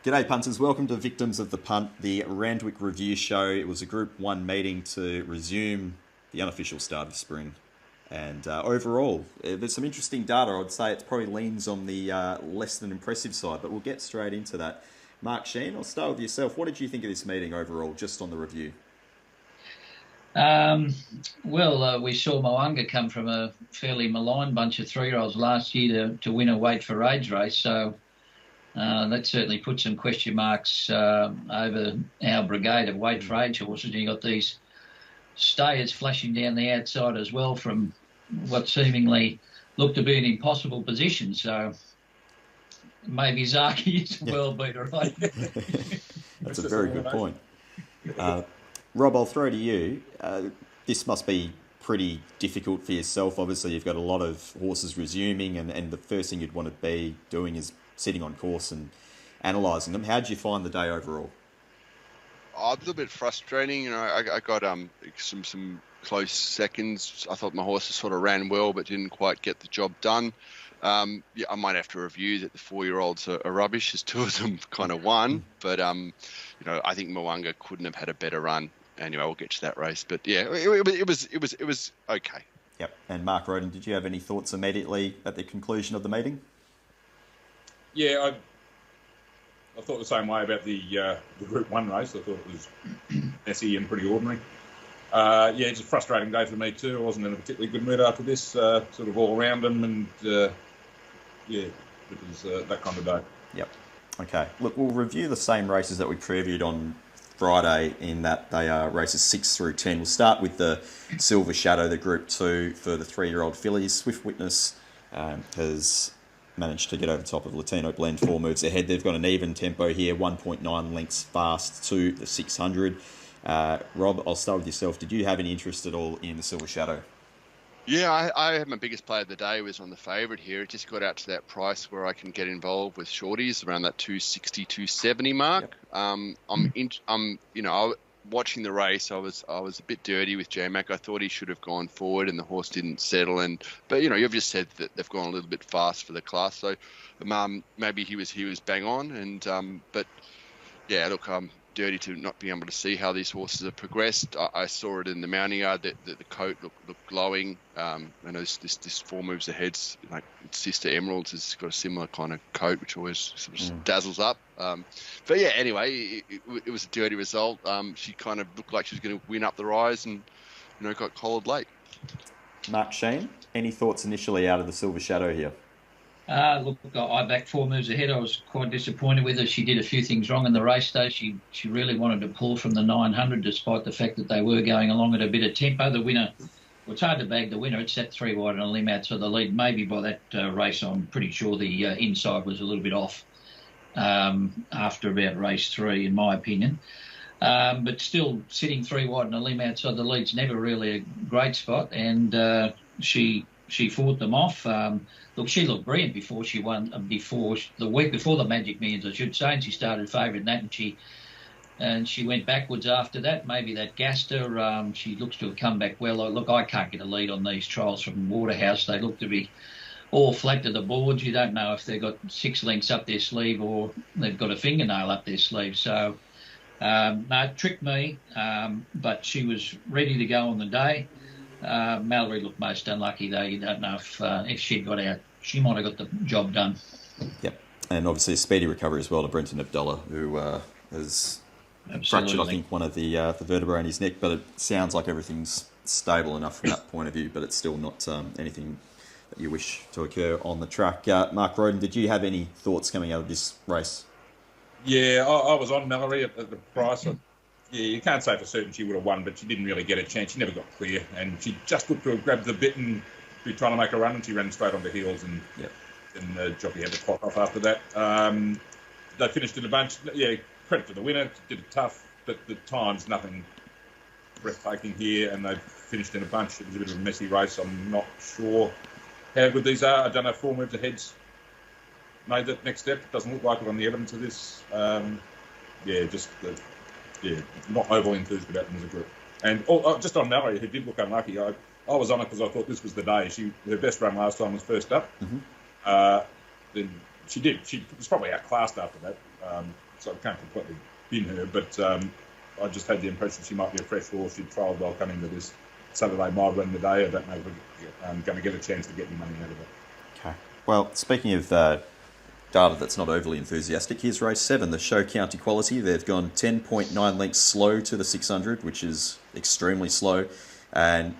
G'day punters, welcome to Victims of the Punt, the Randwick review show. It was a Group 1 meeting to resume the unofficial start of spring. And overall, there's some interesting data. I'd say it probably leans on the less than impressive side, but we'll get straight into that. Mark, Shean, I'll start with yourself. What did you think of this meeting overall, just on the review? We saw Mo'unga come from a fairly maligned bunch of three-year-olds last year to win a weight for age race, so that certainly put some question marks over our brigade of weight for age horses. And you got these stayers flashing down the outside as well from what seemingly looked to be an impossible position, so maybe Zaki is a world beater. That's a very good point. Rob, I'll throw to you. This must be pretty difficult for yourself. Obviously, you've got a lot of horses resuming, and the first thing you'd want to be doing is sitting on course and analysing them. How did you find the day overall? A little bit frustrating. I got some close seconds. I thought my horses sort of ran well, but didn't quite get the job done. I might have to review that the 4-year-olds are rubbish, as 2 of them kind of won. But I think Mo'unga couldn't have had a better run. Anyway, we'll get to that race. But yeah, it was okay. Yep. And Mark Rhoden, did you have any thoughts immediately at the conclusion of the meeting? Yeah, I thought the same way about the Group 1 race. I thought it was messy and pretty ordinary. It's a frustrating day for me too. I wasn't in a particularly good mood after this, sort of all around them, and it was that kind of day. Yep. Okay. Look, we'll review the same races that we previewed on Friday, in that they are races 6 through 10. We'll start with the Silver Shadow, the Group 2 for the 3-year-old fillies. Swift Witness has managed to get over top of Latino Blend, 4 moves ahead. They've got an even tempo here, 1.9 lengths fast to the 600. Rob, I'll start with yourself. Did you have any interest at all in the Silver Shadow? Yeah, I had my biggest play of the day was on the favourite here. It just got out to that price where I can get involved with shorties around that 260, 270 mark. Yep. Watching the race, I was a bit dirty with J-Mac. I thought he should have gone forward, and the horse didn't settle. But you've just said that they've gone a little bit fast for the class, so maybe he was bang on. I'm dirty to not being able to see how these horses have progressed. I saw it in the mounting yard that the coat looked glowing. I know this 4 moves ahead, like sister Emeralds has got a similar kind of coat, which always sort of dazzles up. Anyway, it was a dirty result. She kind of looked like she was going to win up the rise, and got collared late. Mark, Shean, any thoughts initially out of the Silver Shadow here? I backed 4 moves ahead. I was quite disappointed with her. She did a few things wrong in the race, though. She really wanted to pull from the 900, despite the fact that they were going along at a bit of tempo. The winner, it's hard to bag the winner. It sat 3 wide and a limb outside the lead. Maybe by that race, I'm pretty sure the inside was a little bit off after about race 3, in my opinion. But still, sitting 3 wide and a limb outside the lead's never really a great spot, and she fought them off. She looked brilliant before she won, the week before the Magic Millions, I should say, and she started favourite in that, and she went backwards after that. Maybe that gassed her. She looks to have come back well. I can't get a lead on these trials from Waterhouse. They look to be all flat to the boards. You don't know if they've got 6 lengths up their sleeve or they've got a fingernail up their sleeve. So, it tricked me, but she was ready to go on the day. Mallory looked most unlucky, though. You don't know if she'd got out. She might have got the job done. Yep. And obviously a speedy recovery as well to Brenton Abdullah, who has fractured, I think, one of the vertebrae in his neck, but it sounds like everything's stable enough from that point of view, but it's still not anything that you wish to occur on the track. Mark Rhoden, did you have any thoughts coming out of this race? Yeah, I was on Mallory at the price. You can't say for certain she would have won, but she didn't really get a chance. She never got clear, and she just looked to have grabbed the bit and be trying to make a run, and she ran straight onto heels, and then the jockey had to clock off after that. They finished in a bunch. Yeah, credit to the winner, did it tough, but the time's nothing breathtaking here, and they finished in a bunch. It was a bit of a messy race. I'm not sure how good these are. I don't know if 4 moves ahead's made that next step. It doesn't look like it on the evidence of this. Not overly enthused about them as a group. And just on Mallory, who did look unlucky, I was on it because I thought this was the day. Her best run last time was first up. Mm-hmm. Then she was probably outclassed after that. so I can't completely bin her, but I just had the impression she might be a fresh horse. She'd trialled well coming to this Saturday mile run today. I don't know if I'm going to get a chance to get any money out of it. Okay. Well, speaking of data that's not overly enthusiastic, here's race 7, the show County Quality. They've gone 10.9 lengths slow to the 600, which is extremely slow. And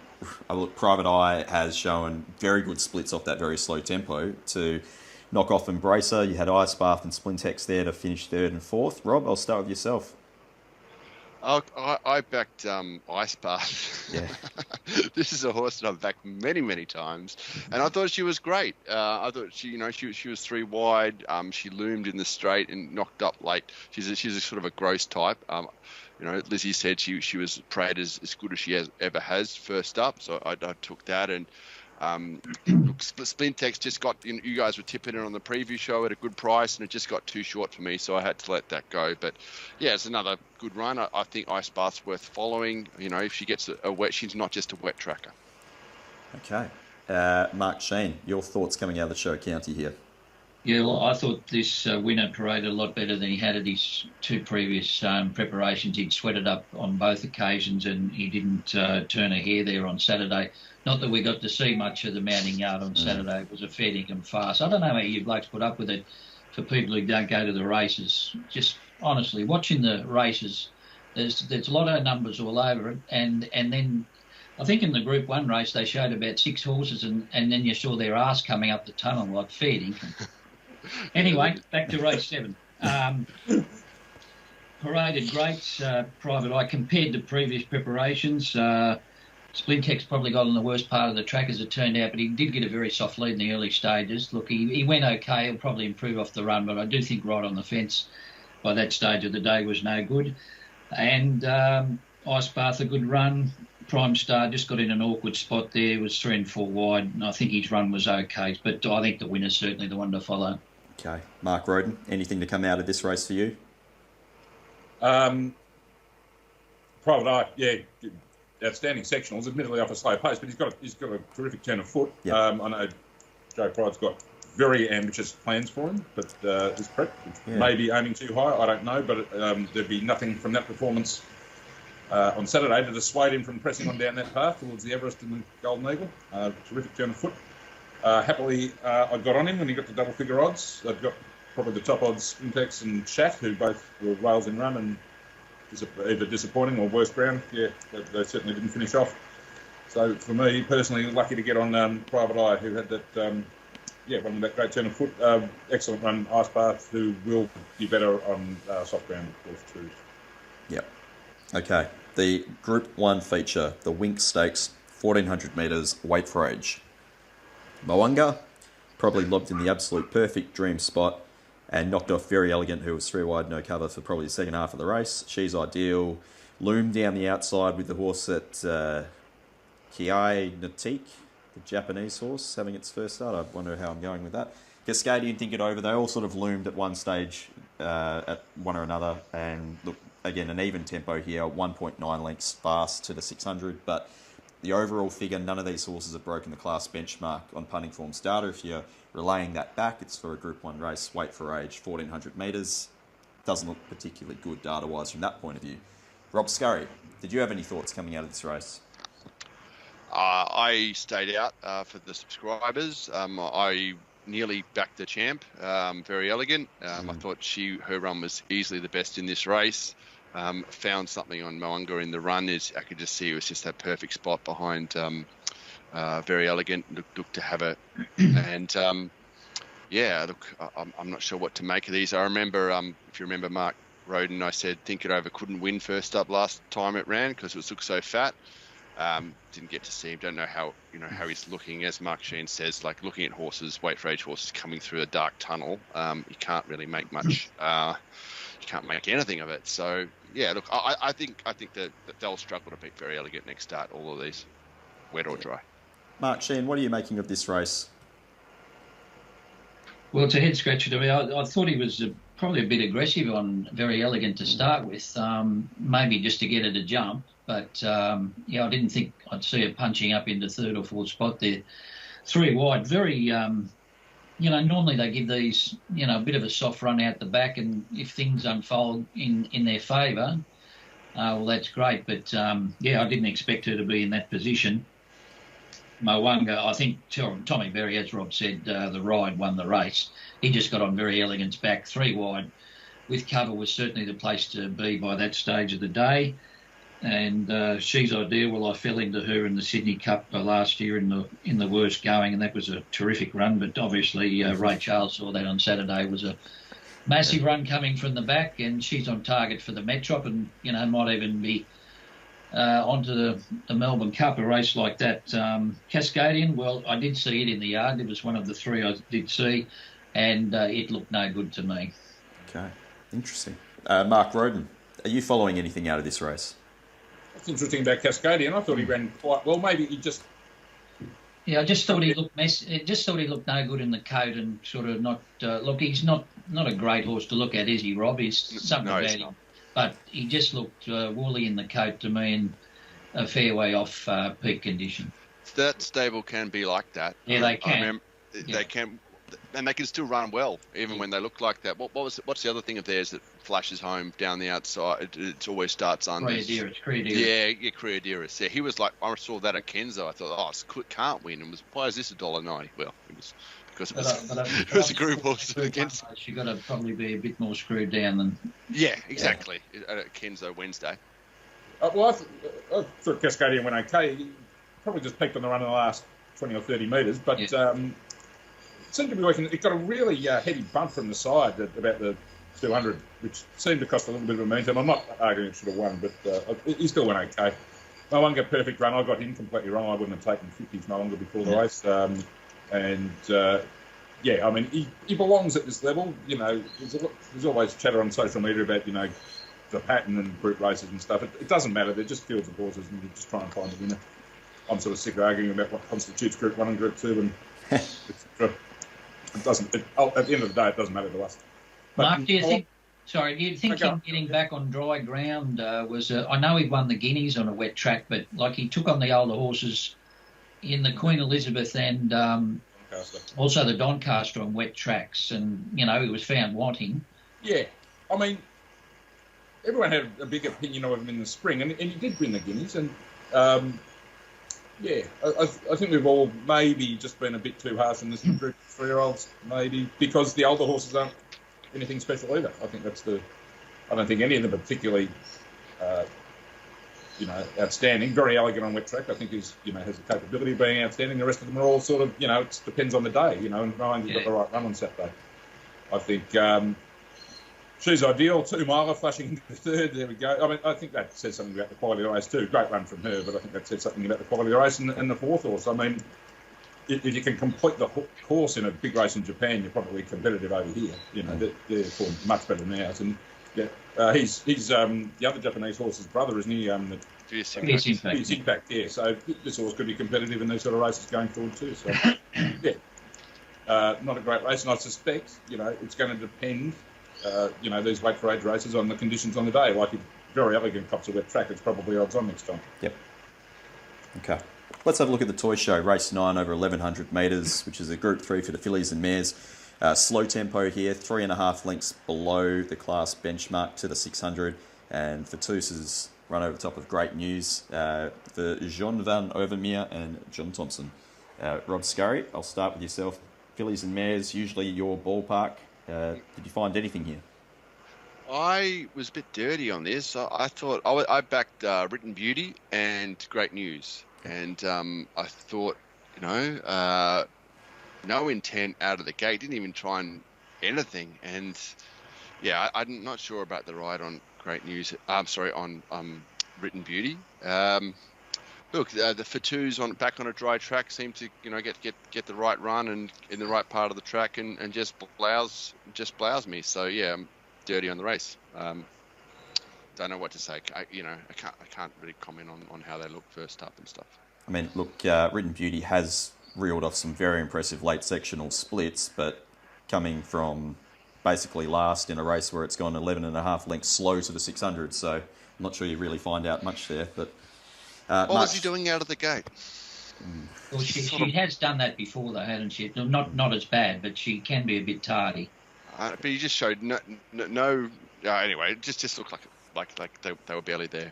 Private Eye has shown very good splits off that very slow tempo to knock off Embracer. You had Ice Bath and Splintex there to finish 3rd and 4th. Rob, I'll start with yourself. I backed Ice Bath. Yeah. This is a horse that I've backed many, many times, and I thought she was great. I thought she was 3 wide. She loomed in the straight and knocked up late. She's a sort of a gross type. Lizzie said she was praised as good as she ever has first up, so I took that. And Splintex just got, you guys were tipping it on the preview show at a good price, and it just got too short for me, so I had to let that go. But yeah, it's another good run. I think Ice Bath's worth following. If she gets a wet, she's not just a wet tracker. Okay. Mark Shean, your thoughts coming out of the show County here? Yeah, well, I thought this winner paraded a lot better than he had at his 2 previous preparations. He'd sweated up on both occasions, and he didn't turn a hair there on Saturday. Not that we got to see much of the mounting yard on Saturday. It was a fair dinkum farce. I don't know how you blokes put up with it. For people who don't go to the races, just honestly, watching the races, there's a lot of numbers all over it. And then I think in the Group 1 race, they showed about 6 horses, and then you saw their ass coming up the tunnel like fair dinkum. Anyway, back to race 7. Paraded great, Private Eye, compared to previous preparations. Splintex probably got on the worst part of the track as it turned out, but he did get a very soft lead in the early stages. Look, he went okay. He'll probably improve off the run, but I do think right on the fence by that stage of the day was no good. And Ice Bath, a good run. Prime Star just got in an awkward spot there, was 3 and 4 wide, and I think his run was okay. But I think the winner's certainly the one to follow. Okay. Mark Rhoden, anything to come out of this race for you? Private Eye, yeah, outstanding sectionals, admittedly off a slow pace, but he's got a terrific turn of foot. Yep. I know Joe Pride's got very ambitious plans for him, but his prep may be aiming too high, I don't know, but there'd be nothing from that performance on Saturday to dissuade him from pressing on down that path towards the Everest and the Golden Eagle. Terrific turn of foot. Happily, I got on him when he got to double-figure odds. I've got probably the top odds, Intex and Shat, who both were rails in run and either disappointing or worse ground. Yeah, they certainly didn't finish off. So for me, personally, lucky to get on Private Eye, who had that, one of that great turn of foot. Excellent run, Ice Bath, who will be better on soft ground, of course, too. Yep. Okay. The Group 1 feature, the Winx Stakes, 1400 metres, weight for age. Moanga probably lobbed in the absolute perfect dream spot and knocked off Very Elegant, who was 3 wide, no cover for probably the second half of the race. She's ideal. Loomed down the outside with the horse at Kiai Natik, the Japanese horse, having its first start. I wonder how I'm going with that. Cascadian, Think It Over, they all sort of loomed at one stage at one or another. And look, again, an even tempo here, 1.9 lengths fast to the 600, but the overall figure, none of these horses have broken the class benchmark on Punting Form's data. If you're relaying that back, it's for a Group 1 race, weight for age, 1400 metres. Doesn't look particularly good data-wise from that point of view. Rob Scurry, did you have any thoughts coming out of this race? I stayed out for the subscribers. I nearly backed the champ, Very Elegant. I thought her run was easily the best in this race. Found something on Moanga in the run. I could just see it was just that perfect spot behind Very Elegant. Looked to have it. And I'm not sure what to make of these. I remember, if you remember Mark Rhoden, I said Think It Over couldn't win first up last time it ran because it looked so fat. Didn't get to see him. Don't know how he's looking. As Mark Shean says, like looking at horses, weight for age horses coming through a dark tunnel, you can't really make much. You can't make anything of it. So yeah, look, I think that they'll struggle to beat Very Elegant next start. All of these, wet or dry. Mark Shean, what are you making of this race? Well, it's a head scratcher to me. I thought he was probably a bit aggressive on Very Elegant to start with, maybe just to get her to jump. But I didn't think I'd see her punching up into 3rd or 4th spot there. 3 wide, very normally they give these, a bit of a soft run out the back, and if things unfold in their favour, well, that's great. But, I didn't expect her to be in that position. Mwanga, I think Tommy Berry, as Rob said, the ride won the race. He just got on Very Elegant's back, 3 wide. With cover was certainly the place to be by that stage of the day. And She's Ideal, well, I fell into her in the Sydney Cup last year in the worst going, and that was a terrific run. But obviously Ray Charles saw that on Saturday. It was a massive run coming from the back, and she's on target for the Metrop, and, might even be onto the Melbourne Cup, a race like that. Cascadian, well, I did see it in the yard. It was one of the 3 I did see, and it looked no good to me. Okay, interesting. Mark Rhoden, are you following anything out of this race? What's interesting about Cascadian, I thought he ran quite well. Maybe he just... Yeah, I just thought he looked just thought he looked no good in the coat, and sort of not... look, he's not a great horse to look at, is he, Rob? He's something about him. But he just looked woolly in the coat to me, and a fair way off peak condition. That stable can be like that. Yeah, they can. They can, and they can still run well, even when they look like that. What's the other thing of theirs that flashes home down the outside? It always starts under. Creadiris. Yeah, Creadiris. Yeah, he was like, I saw that at Kenzo. I thought, can't win. And why is this $1.90? Well, it was because it was a group horse against. You've got to probably be a bit more screwed down than. Yeah, exactly. Yeah. At Kenzo Wednesday. I thought Cascadian went okay. He probably just peaked on the run in the last 20 or 30 metres, but it seemed to be working. It got a really heavy bump from the side at about the 200, which seemed to cost a little bit of momentum. I'm not arguing it should have won, but he still went okay. Mwanga, perfect run. I got him completely wrong. I wouldn't have taken 50s Mwanga before the race. I mean, he belongs at this level. There's always chatter on social media about, the pattern and group races and stuff. It doesn't matter. They're just fields of horses, and you just try and find a winner. I'm sort of sick of arguing about what constitutes Group 1 and Group 2, and it doesn't. At the end of the day, it doesn't matter to us. But, Mark, do you think him getting back on dry ground was? I know he won the Guineas on a wet track, but he took on the older horses in the Queen Elizabeth and also the Doncaster on wet tracks, and he was found wanting. Yeah, I mean, everyone had a big opinion of him in the spring, and he did win the Guineas, and I think we've all maybe just been a bit too harsh on this group of 3-year-olds, maybe because the older horses aren't anything special either. I think I don't think any of them are particularly, outstanding. Very Elegant on wet track, I think has the capability of being outstanding. The rest of them are all sort of, it depends on the day, and Ryan's got the right run on Saturday. I think She's Ideal, 2 miler flashing into the third. There we go. I mean, I think that says something about the quality of the race too. Great run from her, but I think that says something about the quality of the race and the 4th horse. I mean, if you can complete the course in a big race in Japan, you're probably competitive over here. They're formed much better than ours. And he's the other Japanese horse's brother, isn't he? Fierce Impact. Yeah. So this horse could be competitive in these sort of races going forward too. So not a great race, and I suspect it's going to depend. These weight for age races on the conditions on the day. Like if Very Elegant cops a wet track, it's probably odds on next time. Yep. Okay. Let's have a look at the toy show. Race 9 over 1,100 metres, which is a Group 3 for the fillies and mares. Slow tempo here, 3.5 lengths below the class benchmark to the 600. And Fituese's run over the top of Great News for Jean van Overmeer and John Thompson. Rob Scurry, I'll start with yourself. Fillies and mares, usually your ballpark. Did you find anything here? I was a bit dirty on this. I thought I backed Written Beauty and Great News, and I thought, no intent out of the gate. Didn't even try and anything, and I'm not sure about the ride on Great News. I'm sorry, on Written Beauty. Look, the Fituese back on a dry track seem to get the right run and in the right part of the track and just blouse me. So I'm dirty on the race. Don't know what to say. I can't really comment on how they look first up and stuff. I mean, look, Written Beauty has reeled off some very impressive late sectional splits, but coming from basically last in a race where it's gone 11.5 lengths slow to the 600, so I'm not sure you really find out much there. But what was he doing out of the gate? Well, she has done that before, though, hasn't she? Not as bad, but she can be a bit tardy. But he just showed no. Anyway, it just looked like they were barely there.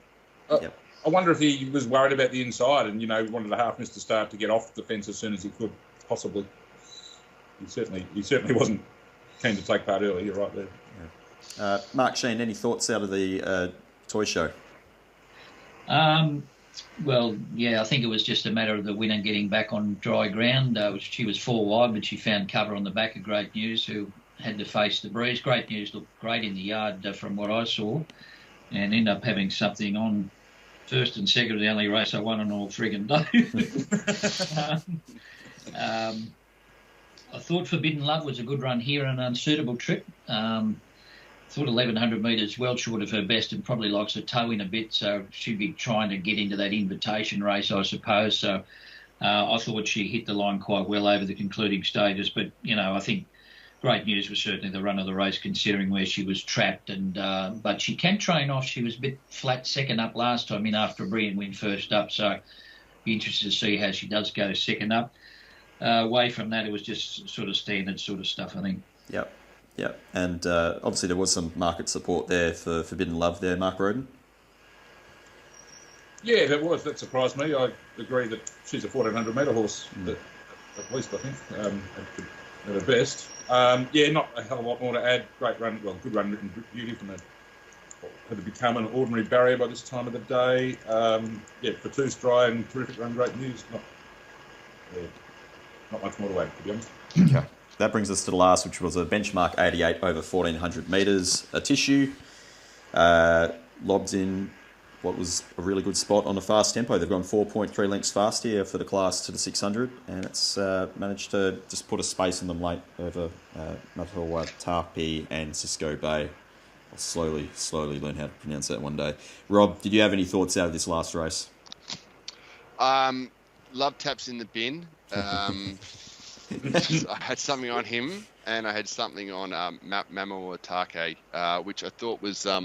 Yep. I wonder if he was worried about the inside and, wanted a half Mr. Start to get off the fence as soon as he could, possibly. He certainly wasn't keen to take part early. You're right there. Yeah. Mark Shean, any thoughts out of the toy show? Well, yeah, I think it was just a matter of the winner getting back on dry ground. She was 4 wide, but she found cover on the back of Great News, who had to face the breeze. Great News looked great in the yard from what I saw, and ended up having something on first and second of the only race I won on all friggin' day. I thought Forbidden Love was a good run here and an unsuitable trip. Thought 1,100 metres well short of her best and probably likes her toe in a bit, so she'd be trying to get into that invitation race, I suppose. So I thought she hit the line quite well over the concluding stages, but, I think Great News was certainly the run of the race considering where she was trapped, and but she can train off. She was a bit flat second up last time in after a brilliant win first up, so be interested to see how she does go second up. Away from that, it was just sort of standard sort of stuff, I think. Yep. And obviously there was some market support there for Forbidden Love there, Mark Rhoden. Yeah, there was. That surprised me. I agree that she's a 1,400 metre horse, at least I think, at her best. Not a hell of a lot more to add. Great run, good run, written beauty from had to become an ordinary barrier by this time of the day. Fituese dry and terrific run, Great News. Not much more to add, to be honest. Okay. That brings us to the last, which was a benchmark 88 over 1,400 metres. Atishu lobbed in what was a really good spot on a fast tempo. They've gone 4.3 lengths fast here for the class to the 600, and it's managed to just put a space in them late over Matawa Tapi and Cisco Bay. I'll slowly learn how to pronounce that one day. Rob, did you have any thoughts out of this last race? Love Taps in the bin. I had something on him, and I had something on Mamawa Take, which I thought was, I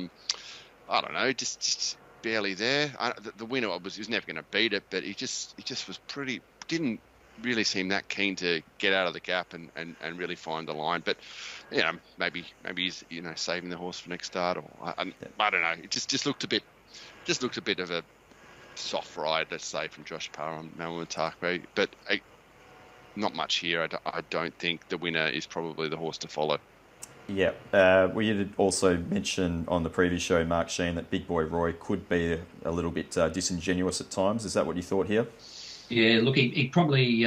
don't know, just barely there. The winner was never going to beat it, but he just was didn't really seem that keen to get out of the gap and really find the line. But maybe he's saving the horse for next start, or I don't know. It just looked a bit of a soft ride, let's say, from Josh Parr on Mamawa Take, but. Not much here. I don't think the winner is probably the horse to follow. Yeah. We did also mention on the previous show, Mark Shean, that Big Boy Roy could be a little bit disingenuous at times. Is that what you thought here? Yeah, look, he probably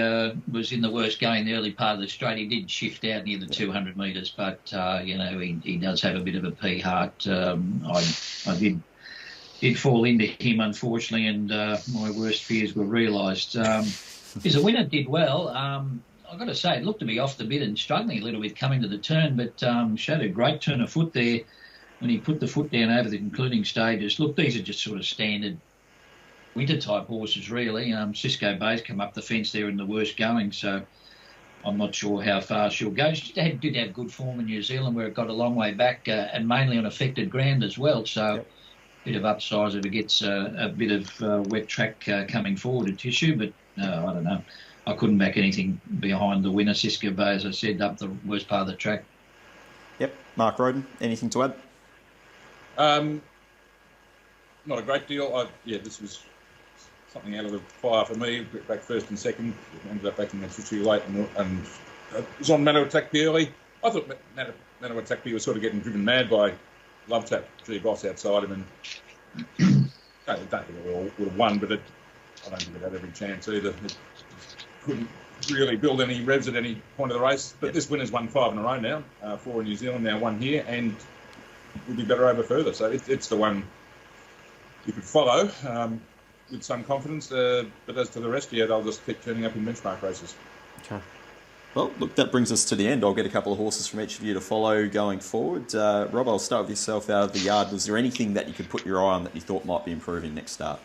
was in the worst going the early part of the straight. He did shift out near the 200 metres, but, he does have a bit of a pea heart. I did fall into him, unfortunately, and my worst fears were realised. His winner did well. I've got to say, it looked to be off the bit and struggling a little bit coming to the turn, but showed a great turn of foot there when he put the foot down over the concluding stages. Look, these are just sort of standard winter-type horses, really. Cisco Bay's come up the fence there in the worst going, so I'm not sure how far she'll go. She did have good form in New Zealand, where it got a long way back, and mainly on affected ground as well, so bit of upsize if it gets a bit of wet track coming forward at Tissue, but I don't know. I couldn't back anything behind the winner, Cisco Bay, as I said, up the worst part of the track. Yep. Mark Rhoden, anything to add? Not a great deal. This was something out of the fire for me. Back first and second. Ended up backing Atishu late and it was on Manawa Takpi early. I thought Manawa Takpi was sort of getting driven mad by Love Tap, G Boss outside him, and I don't think it would have won, but I don't think it had every chance either. It couldn't really build any revs at any point of the race. But this winner's won 5 in a row now, 4 in New Zealand, now 1 here, and will be better over further. So it's the one you could follow with some confidence. But as to the rest, they'll just keep turning up in benchmark races. Okay. Well, look, that brings us to the end. I'll get a couple of horses from each of you to follow going forward. Rob, I'll start with yourself out of the yard. Was there anything that you could put your eye on that you thought might be improving next start?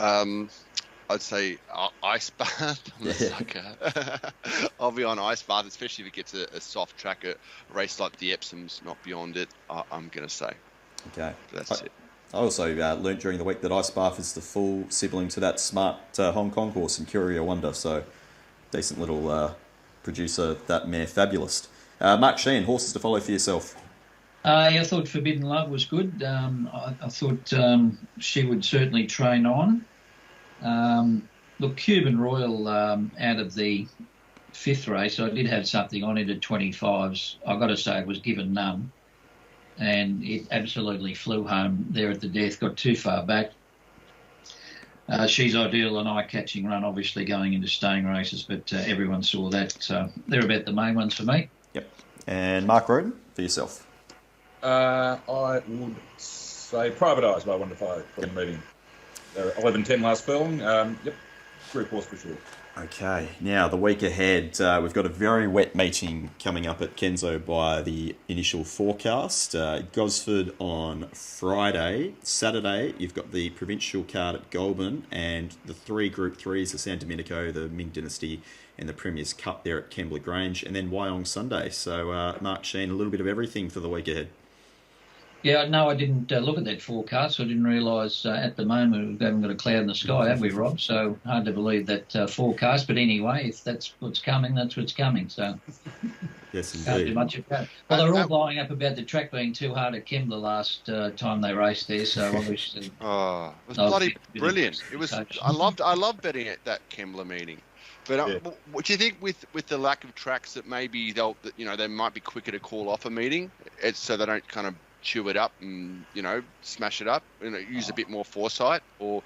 I'd say Ice Bath. I'm a sucker. I'll be on Ice Bath, especially if it gets a soft track, a race like the Epsom's not beyond it, I'm going to say. Okay. That's it. I also learnt during the week that Ice Bath is the full sibling to that smart Hong Kong horse in Curio Wonder, so decent little producer, that mare Fabulous. Mark Shean, horses to follow for yourself. I thought Forbidden Love was good. I thought she would certainly train on. Look, Cuban Royal out of the 5th race, I did have something on it at 25s. I've got to say it was given none. And it absolutely flew home there at the death, got too far back. She's ideal, an eye-catching run, obviously going into staying races, but everyone saw that. So they're about the main ones for me. Yep. And Mark Rhoden, for yourself. I would say Private Eyes by 1 to 5 from the meeting. 11-10 last furlong. Yep, group horse for sure. Okay, now the week ahead, we've got a very wet meeting coming up at Kenzo by the initial forecast. Gosford on Friday. Saturday, you've got the provincial card at Goulburn and the 3 Group 3s, the San Domenico, the Ming Dynasty and the Premier's Cup there at Kembla Grange, and then Wyong Sunday. So, Mark Shean, a little bit of everything for the week ahead. Yeah, no, I didn't look at that forecast. I didn't realise at the moment we haven't got a cloud in the sky, have we, Rob? So hard to believe that forecast. But anyway, if that's what's coming, that's what's coming. So yes, indeed. Can't do much about it. Well, they were all blowing up about the track being too hard at Kembla last time they raced there. So obviously, it was bloody brilliant. It was. I loved betting at that Kembla meeting. But what do you think with the lack of tracks that maybe they might be quicker to call off a meeting, so they don't kind of chew it up and smash it up and use a bit more foresight, or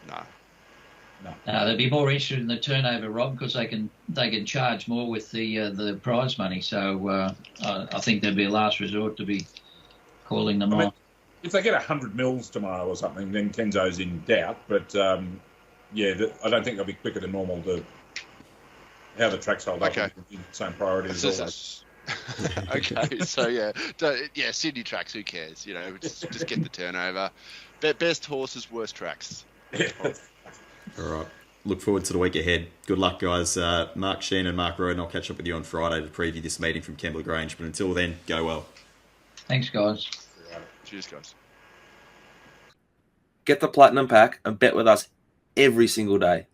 no? They'd be more interested in the turnover, Rob, because they can charge more with the prize money. So I think there'd be a last resort to be calling them off. If they get 100 mils tomorrow or something, then Kenzo's in doubt. But I don't think they'll be quicker than normal to how the tracks hold up. Same priority as always. Okay, so Sydney tracks, who cares? Just get the turnover. Best horses, worst tracks. All right. Look forward to the week ahead. Good luck, guys. Mark Shean and Mark Rhoden, I'll catch up with you on Friday to preview this meeting from Kembla Grange. But until then, go well. Thanks, guys. Cheers, guys. Get the Platinum Pack and bet with us every single day.